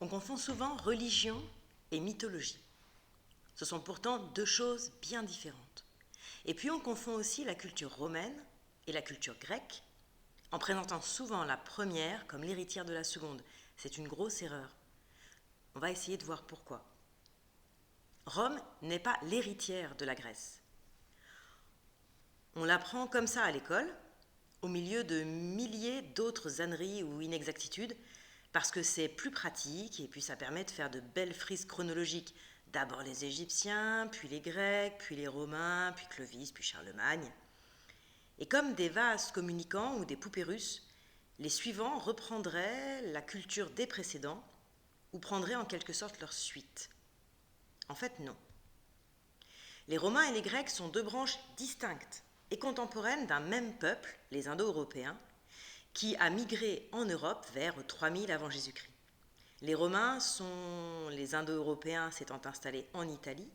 On confond souvent religion et mythologie. Ce sont pourtant deux choses bien différentes. Et puis on confond aussi la culture romaine et la culture grecque, en présentant souvent la première comme l'héritière de la seconde. C'est une grosse erreur. On va essayer de voir pourquoi. Rome n'est pas l'héritière de la Grèce. On l'apprend comme ça à l'école, au milieu de milliers d'autres âneries ou inexactitudes, parce que c'est plus pratique et puis ça permet de faire de belles frises chronologiques. D'abord les Égyptiens, puis les Grecs, puis les Romains, puis Clovis, puis Charlemagne. Et comme des vases communicants ou des poupées russes, les suivants reprendraient la culture des précédents ou prendraient en quelque sorte leur suite. En fait, non. Les Romains et les Grecs sont deux branches distinctes et contemporaines d'un même peuple, les Indo-Européens, qui a migré en Europe vers 3000 avant Jésus-Christ. Les Romains sont les Indo-Européens s'étant installés en Italie,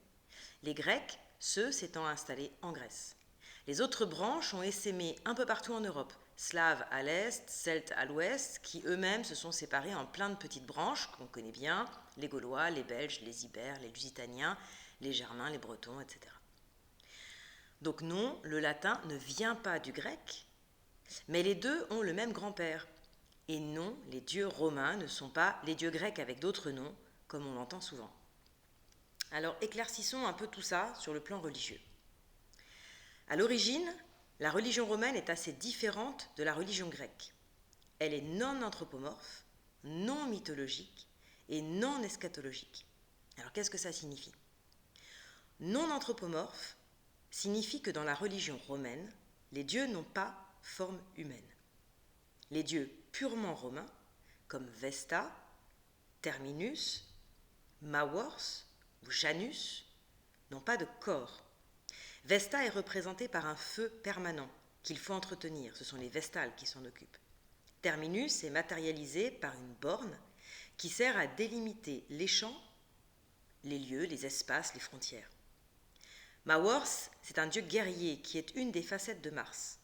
les Grecs, ceux s'étant installés en Grèce. Les autres branches ont essaimé un peu partout en Europe, Slaves à l'est, Celtes à l'ouest, qui eux-mêmes se sont séparés en plein de petites branches qu'on connaît bien, les Gaulois, les Belges, les Ibères, les Lusitaniens, les Germains, les Bretons, etc. Donc non, le latin ne vient pas du grec, mais les deux ont le même grand-père. Et non, les dieux romains ne sont pas les dieux grecs avec d'autres noms, comme on l'entend souvent. Alors éclaircissons un peu tout ça sur le plan religieux. À l'origine, la religion romaine est assez différente de la religion grecque. Elle est non anthropomorphe, non mythologique et non eschatologique. Alors qu'est-ce que ça signifie ? Non anthropomorphe signifie que dans la religion romaine, les dieux n'ont pas forme humaine. Les dieux purement romains, comme Vesta, Terminus, Mawors ou Janus, n'ont pas de corps. Vesta est représenté par un feu permanent qu'il faut entretenir, ce sont les Vestales qui s'en occupent. Terminus est matérialisé par une borne qui sert à délimiter les champs, les lieux, les espaces, les frontières. Mawors, c'est un dieu guerrier qui est une des facettes de Mars.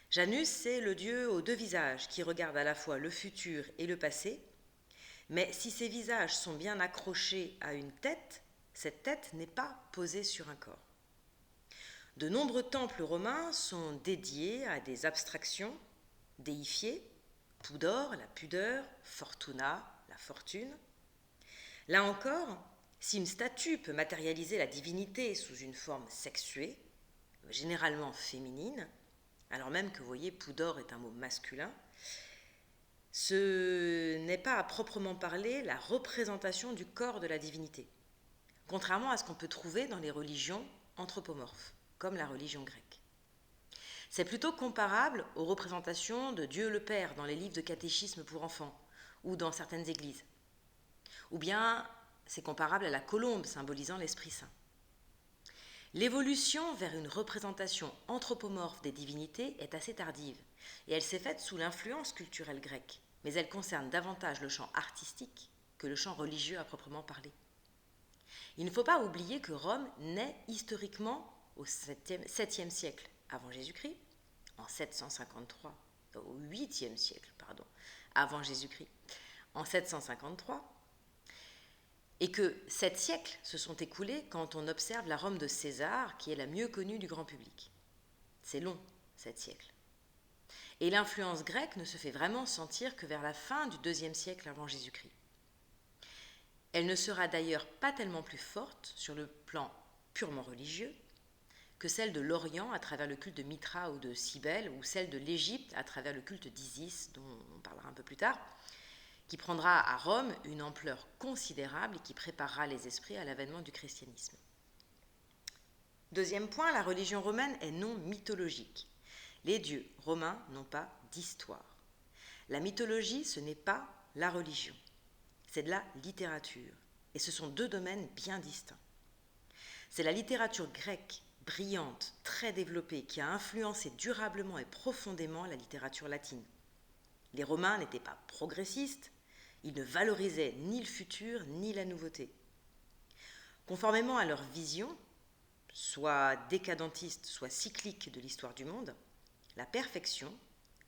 Janus, c'est le dieu aux deux visages qui regarde à la fois le futur et le passé, mais si ces visages sont bien accrochés à une tête, cette tête n'est pas posée sur un corps. De nombreux temples romains sont dédiés à des abstractions déifiées, Pudor, la pudeur, Fortuna, la fortune. Là encore, si une statue peut matérialiser la divinité sous une forme sexuée, généralement féminine, alors même que vous voyez, Pudor est un mot masculin, ce n'est pas à proprement parler la représentation du corps de la divinité, contrairement à ce qu'on peut trouver dans les religions anthropomorphes, comme la religion grecque. C'est plutôt comparable aux représentations de Dieu le Père dans les livres de catéchisme pour enfants ou dans certaines églises. Ou bien c'est comparable à la colombe symbolisant l'Esprit Saint. L'évolution vers une représentation anthropomorphe des divinités est assez tardive et elle s'est faite sous l'influence culturelle grecque, mais elle concerne davantage le champ artistique que le champ religieux à proprement parler. Il ne faut pas oublier que Rome naît historiquement au 7e siècle avant Jésus-Christ, en 753, au 8e siècle, avant Jésus-Christ, en 753, et que 7 siècles se sont écoulés quand on observe la Rome de César, qui est la mieux connue du grand public. C'est long, 7 siècles. Et l'influence grecque ne se fait vraiment sentir que vers la fin du 2e siècle avant Jésus-Christ. Elle ne sera d'ailleurs pas tellement plus forte sur le plan purement religieux que celle de l'Orient à travers le culte de Mithra ou de Cybèle, ou celle de l'Égypte à travers le culte d'Isis, dont on parlera un peu plus tard, qui prendra à Rome une ampleur considérable et qui préparera les esprits à l'avènement du christianisme. Deuxième point, la religion romaine est non mythologique. Les dieux romains n'ont pas d'histoire. La mythologie, ce n'est pas la religion, c'est de la littérature, et ce sont deux domaines bien distincts. C'est la littérature grecque, brillante, très développée, qui a influencé durablement et profondément la littérature latine. Les Romains n'étaient pas progressistes, ils ne valorisaient ni le futur ni la nouveauté. Conformément à leur vision, soit décadentiste, soit cyclique de l'histoire du monde, la perfection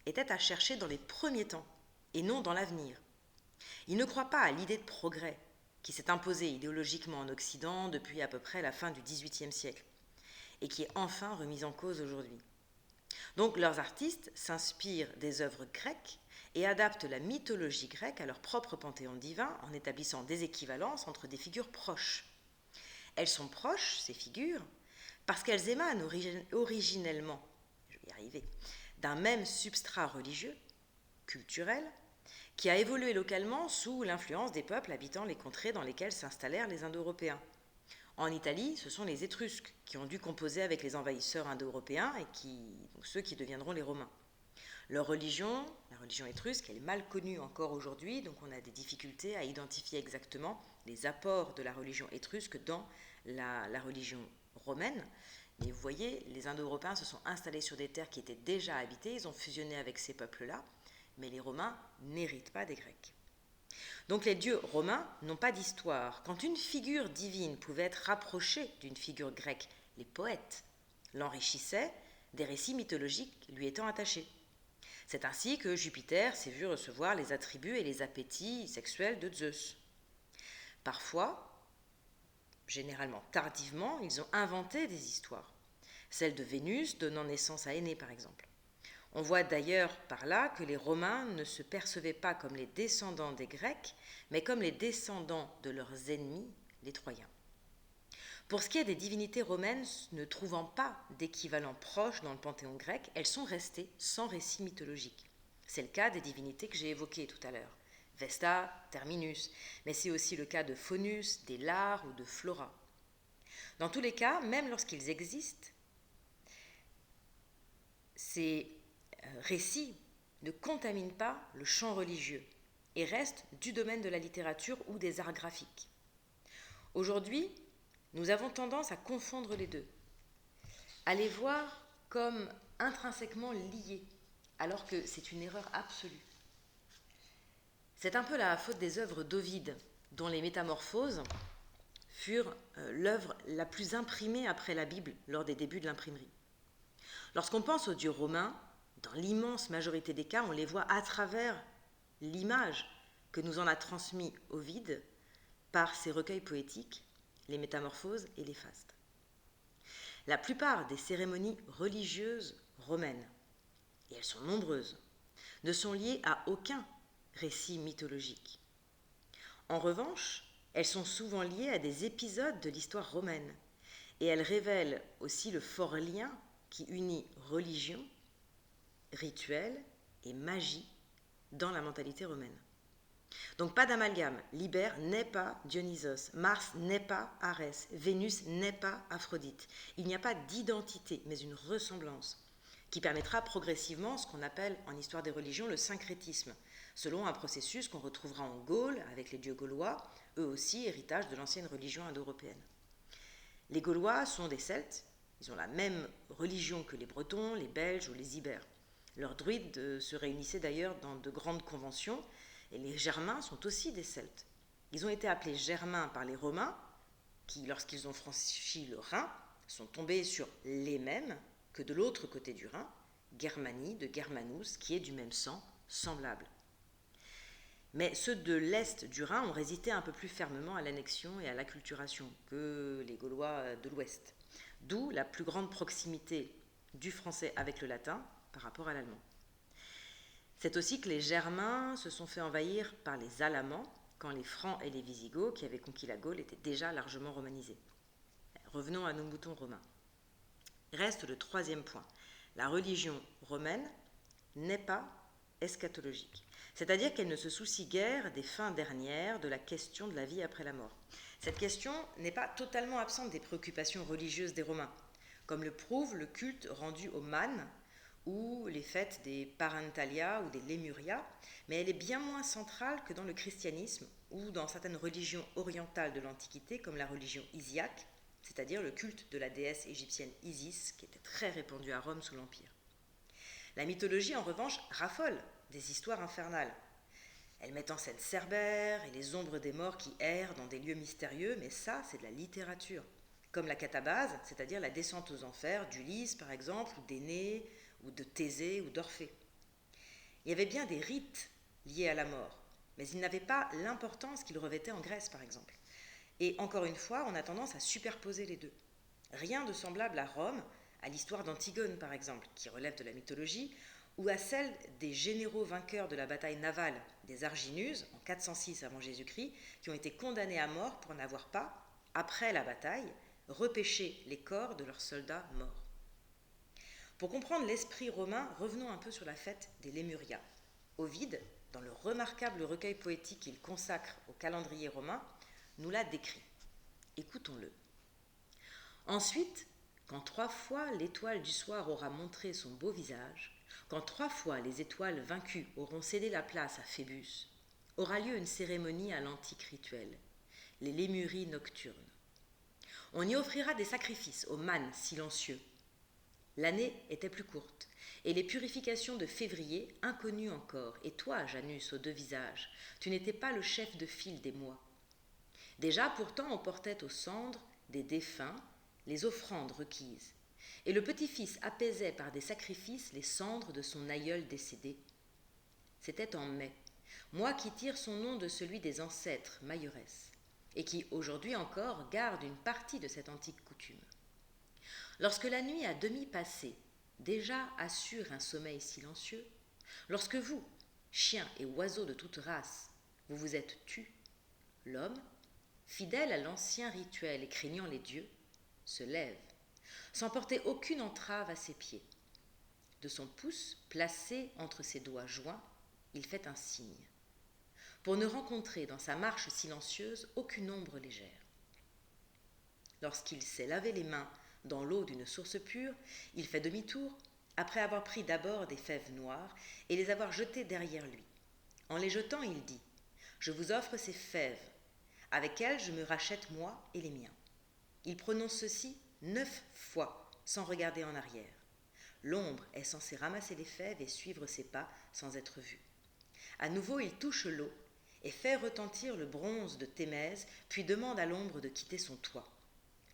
était à chercher dans les premiers temps et non dans l'avenir. Ils ne croient pas à l'idée de progrès qui s'est imposée idéologiquement en Occident depuis à peu près la fin du XVIIIe siècle et qui est enfin remise en cause aujourd'hui. Donc leurs artistes s'inspirent des œuvres grecques et adaptent la mythologie grecque à leur propre panthéon divin en établissant des équivalences entre des figures proches. Elles sont proches, ces figures, parce qu'elles émanent originellement, je vais y arriver, d'un même substrat religieux, culturel, qui a évolué localement sous l'influence des peuples habitant les contrées dans lesquelles s'installèrent les Indo-Européens. En Italie, ce sont les Étrusques qui ont dû composer avec les envahisseurs indo-européens et donc ceux qui deviendront les Romains. Leur religion, la religion étrusque, elle est mal connue encore aujourd'hui, donc on a des difficultés à identifier exactement les apports de la religion étrusque dans la religion romaine. Mais vous voyez, les Indo-Européens se sont installés sur des terres qui étaient déjà habitées, ils ont fusionné avec ces peuples-là, mais les Romains n'héritent pas des Grecs. Donc les dieux romains n'ont pas d'histoire. Quand une figure divine pouvait être rapprochée d'une figure grecque, les poètes l'enrichissaient des récits mythologiques lui étant attachés. C'est ainsi que Jupiter s'est vu recevoir les attributs et les appétits sexuels de Zeus. Parfois, généralement tardivement, ils ont inventé des histoires. Celle de Vénus donnant naissance à Énée, par exemple. On voit d'ailleurs par là que les Romains ne se percevaient pas comme les descendants des Grecs, mais comme les descendants de leurs ennemis, les Troyens. Pour ce qui est des divinités romaines ne trouvant pas d'équivalent proche dans le panthéon grec, elles sont restées sans récit mythologique. C'est le cas des divinités que j'ai évoquées tout à l'heure, Vesta, Terminus, mais c'est aussi le cas de Faunus, des Lares ou de Flora. Dans tous les cas, même lorsqu'ils existent, ces récits ne contaminent pas le champ religieux et restent du domaine de la littérature ou des arts graphiques. Aujourd'hui, nous avons tendance à confondre les deux, à les voir comme intrinsèquement liés, alors que c'est une erreur absolue. C'est un peu la faute des œuvres d'Ovide, dont les Métamorphoses furent l'œuvre la plus imprimée après la Bible lors des débuts de l'imprimerie. Lorsqu'on pense aux dieux romains, dans l'immense majorité des cas, on les voit à travers l'image que nous en a transmis Ovide par ses recueils poétiques, les Métamorphoses et les Fastes. La plupart des cérémonies religieuses romaines, et elles sont nombreuses, ne sont liées à aucun récit mythologique. En revanche, elles sont souvent liées à des épisodes de l'histoire romaine, et elles révèlent aussi le fort lien qui unit religion, rituel et magie dans la mentalité romaine. Donc pas d'amalgame, Liber n'est pas Dionysos, Mars n'est pas Arès, Vénus n'est pas Aphrodite. Il n'y a pas d'identité, mais une ressemblance, qui permettra progressivement ce qu'on appelle en histoire des religions le syncrétisme, selon un processus qu'on retrouvera en Gaule avec les dieux gaulois, eux aussi héritage de l'ancienne religion indo-européenne. Les Gaulois sont des Celtes, ils ont la même religion que les Bretons, les Belges ou les Ibères. Leurs druides se réunissaient d'ailleurs dans de grandes conventions, et les Germains sont aussi des Celtes. Ils ont été appelés Germains par les Romains, qui, lorsqu'ils ont franchi le Rhin, sont tombés sur les mêmes que de l'autre côté du Rhin, Germanie de Germanus, qui est du même sang, semblable. Mais ceux de l'est du Rhin ont résisté un peu plus fermement à l'annexion et à l'acculturation que les Gaulois de l'ouest, d'où la plus grande proximité du français avec le latin par rapport à l'allemand. C'est aussi que les Germains se sont fait envahir par les Alamans quand les Francs et les Visigoths, qui avaient conquis la Gaule, étaient déjà largement romanisés. Revenons à nos moutons romains. Reste le troisième point. La religion romaine n'est pas eschatologique, c'est-à-dire qu'elle ne se soucie guère des fins dernières, de la question de la vie après la mort. Cette question n'est pas totalement absente des préoccupations religieuses des Romains, comme le prouve le culte rendu aux mânes ou les fêtes des Parentalia ou des Lémuria, mais elle est bien moins centrale que dans le christianisme ou dans certaines religions orientales de l'Antiquité, comme la religion isiaque, c'est-à-dire le culte de la déesse égyptienne Isis, qui était très répandue à Rome sous l'Empire. La mythologie, en revanche, raffole des histoires infernales. Elle met en scène Cerbère et les ombres des morts qui errent dans des lieux mystérieux, mais ça, c'est de la littérature. Comme la catabase, c'est-à-dire la descente aux enfers d'Ulysse, par exemple, ou d'Énée, ou de Thésée, ou d'Orphée. Il y avait bien des rites liés à la mort, mais il n'avait pas l'importance qu'il revêtait en Grèce, par exemple. Et encore une fois, on a tendance à superposer les deux. Rien de semblable à Rome, à l'histoire d'Antigone, par exemple, qui relève de la mythologie, ou à celle des généraux vainqueurs de la bataille navale des Arginus, en 406 avant Jésus-Christ, qui ont été condamnés à mort pour n'avoir pas, après la bataille, repêché les corps de leurs soldats morts. Pour comprendre l'esprit romain, revenons un peu sur la fête des Lémurias. Ovide, dans le remarquable recueil poétique qu'il consacre au calendrier romain, nous l'a décrit. Écoutons-le. Ensuite, quand 3 fois l'étoile du soir aura montré son beau visage, quand 3 fois les étoiles vaincues auront cédé la place à Phébus, aura lieu une cérémonie à l'antique rituel, les Lémuries nocturnes. On y offrira des sacrifices aux mânes silencieux. L'année était plus courte, et les purifications de février, inconnues encore, et toi, Janus, aux 2 visages, tu n'étais pas le chef de file des mois. Déjà, pourtant, on portait aux cendres des défunts les offrandes requises, et le petit-fils apaisait par des sacrifices les cendres de son aïeul décédé. C'était en mai, mois qui tire son nom de celui des ancêtres Maïorès, et qui, aujourd'hui encore, garde une partie de cette antique coutume. Lorsque la nuit à demi passée déjà assure un sommeil silencieux, lorsque vous, chiens et oiseaux de toute race, vous vous êtes tus, l'homme, fidèle à l'ancien rituel et craignant les dieux, se lève, sans porter aucune entrave à ses pieds. De son pouce, placé entre ses doigts joints, il fait un signe, pour ne rencontrer dans sa marche silencieuse aucune ombre légère. Lorsqu'il s'est lavé les mains dans l'eau d'une source pure, il fait demi-tour, après avoir pris d'abord des fèves noires et les avoir jetées derrière lui. En les jetant, il dit « Je vous offre ces fèves, avec elles je me rachète moi et les miens. » Il prononce ceci 9 fois, sans regarder en arrière. L'ombre est censée ramasser les fèves et suivre ses pas sans être vue. À nouveau, il touche l'eau et fait retentir le bronze de Thémèse, puis demande à l'ombre de quitter son toit.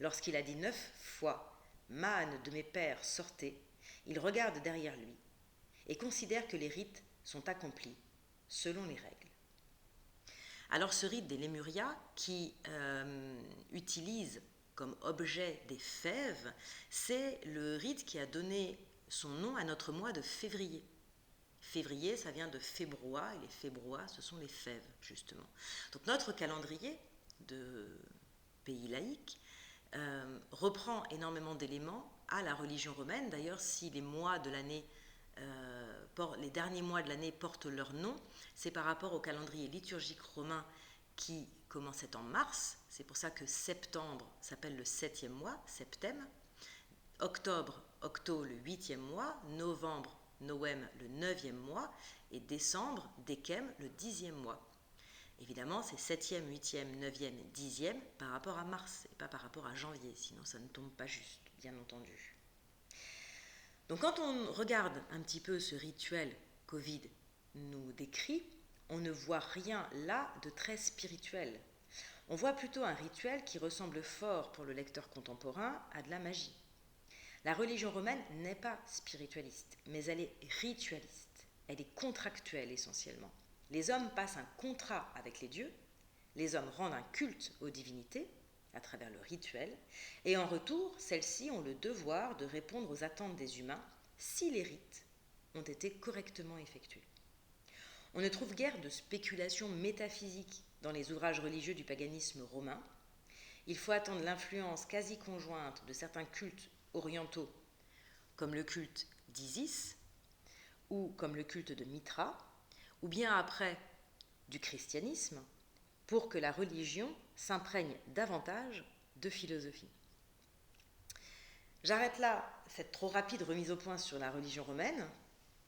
Lorsqu'il a dit 9 fois « Mâne de mes pères, sortez », il regarde derrière lui et considère que les rites sont accomplis selon les règles. Alors ce rite des Lémurias, qui utilise comme objet des fèves, c'est le rite qui a donné son nom à notre mois de février. Février, ça vient de fébrois, et les fébrois, ce sont les fèves, justement. Donc notre calendrier de pays laïque reprend énormément d'éléments à la religion romaine. D'ailleurs, si les mois de l'année, les derniers mois de l'année portent leur nom, c'est par rapport au calendrier liturgique romain qui commençait en mars. C'est pour ça que septembre s'appelle le 7e mois, septem. Octobre, octo, le 8e mois. Novembre, noem, le 9e mois. Et décembre, décem, le 10e mois. Évidemment, c'est 7e, 8e, 9e, 10e par rapport à mars et pas par rapport à janvier, sinon ça ne tombe pas juste, bien entendu. Donc quand on regarde un petit peu ce rituel qu'Ovide nous décrit, on ne voit rien là de très spirituel. On voit plutôt un rituel qui ressemble fort pour le lecteur contemporain à de la magie. La religion romaine n'est pas spiritualiste, mais elle est ritualiste. Elle est contractuelle essentiellement. Les hommes passent un contrat avec les dieux, les hommes rendent un culte aux divinités à travers le rituel, et en retour, celles-ci ont le devoir de répondre aux attentes des humains si les rites ont été correctement effectués. On ne trouve guère de spéculation métaphysique dans les ouvrages religieux du paganisme romain. Il faut attendre l'influence quasi conjointe de certains cultes orientaux, comme le culte d'Isis, ou comme le culte de Mitra, ou bien après du christianisme, pour que la religion s'imprègne davantage de philosophie. J'arrête là cette trop rapide remise au point sur la religion romaine.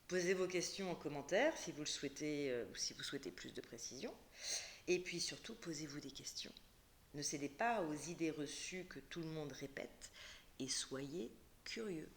Posez vos questions en commentaire si vous le souhaitez ou si vous souhaitez plus de précision. Et puis surtout, posez-vous des questions. Ne cédez pas aux idées reçues que tout le monde répète et soyez curieux.